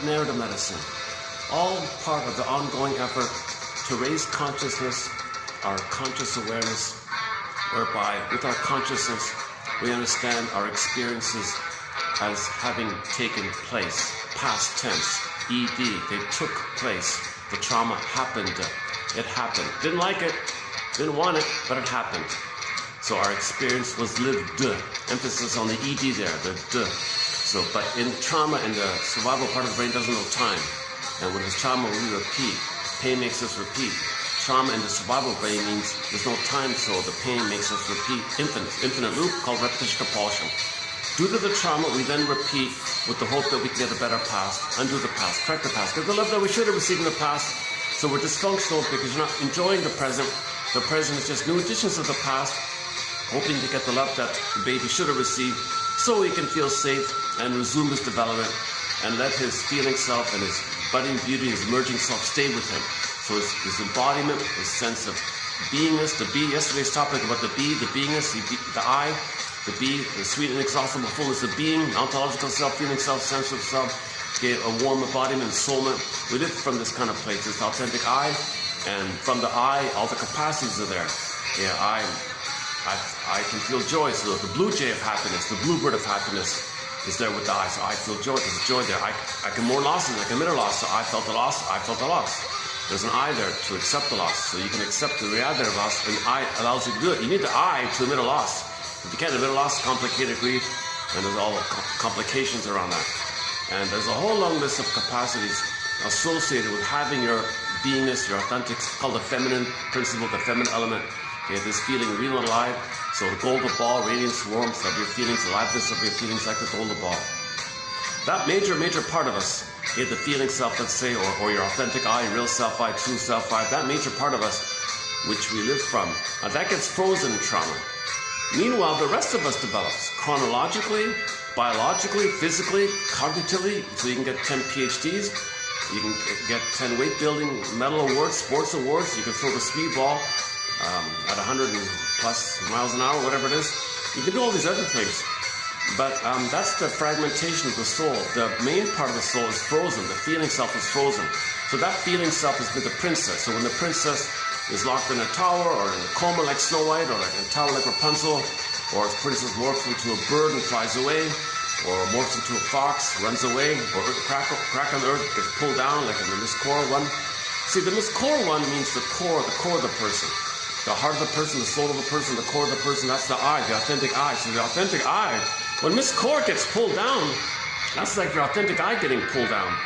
narrative medicine, all part of the ongoing effort to raise consciousness, our conscious awareness, whereby with our consciousness we understand our experiences as having taken place, past tense, ED, they took place. The trauma happened, it happened. Didn't like it, didn't want it, but it happened. So our experience was lived, emphasis on the ED there, the D. So, but in trauma, and the survival part of the brain doesn't know time. And when there's trauma, we repeat. Pain makes us repeat. Trauma in the survival brain means there's no time, so the pain makes us repeat. Infinite loop called repetition compulsion. Due to the trauma, we then repeat with the hope that we can get a better past, undo the past, correct the past. Get the love that we should have received in the past. So we're dysfunctional because you're not enjoying the present. The present is just new additions of the past, hoping to get the love that the baby should have received, so he can feel safe and resume his development and let his feeling self and his budding beauty, his emerging self stay with him. So his embodiment, his sense of beingness, the be, yesterday's topic about the be, the beingness, the I, the be, the sweet inexhaustible fullness of being, ontological self, feeling self, sense of self, okay, a warm embodiment, soulment. We live from this kind of place, this authentic I, and from the I, all the capacities are there. Yeah, I can feel joy, so the blue jay of happiness, the bluebird of happiness is there with the I, so I feel joy, there's joy there. I can mourn losses, I can admit a loss, so I felt the loss, I felt the loss. There's an I there to accept the loss, so you can accept the reality of loss, and I allows you to do it. You need the I to admit a loss. If you can't admit a loss, complicated grief, and there's all the complications around that. And there's a whole long list of capacities associated with having your beingness, your authentic, called the feminine principle, the feminine element. Okay, this feeling real and alive. So the golden ball, radiance, warmth of your feelings, aliveness of your feelings, like the golden ball. That major part of us, okay, the feeling self, let's say, or your authentic I, real self I, true self I, that major part of us, which we live from, that gets frozen in trauma. Meanwhile, the rest of us develops chronologically, biologically, physically, cognitively. So you can get 10 PhDs, you can get 10 weight building medal awards, sports awards, you can throw the speed ball at 100 plus miles an hour, whatever it is. You can do all these other things. But that's the fragmentation of the soul. The main part of the soul is frozen. The feeling self is frozen. So that feeling self has been the princess. So when the princess is locked in a tower, or in a coma like Snow White, or in a tower like Rapunzel, or as princess morphs into a bird and flies away, or morphs into a fox, runs away, or crack on the earth, gets pulled down like in the Miss Core one. See, the Miss Core one means the core of the person. The heart of the person, the soul of the person, the core of the person, that's the I, the authentic I. So the authentic I, when Miss Core gets pulled down, that's like your authentic I getting pulled down.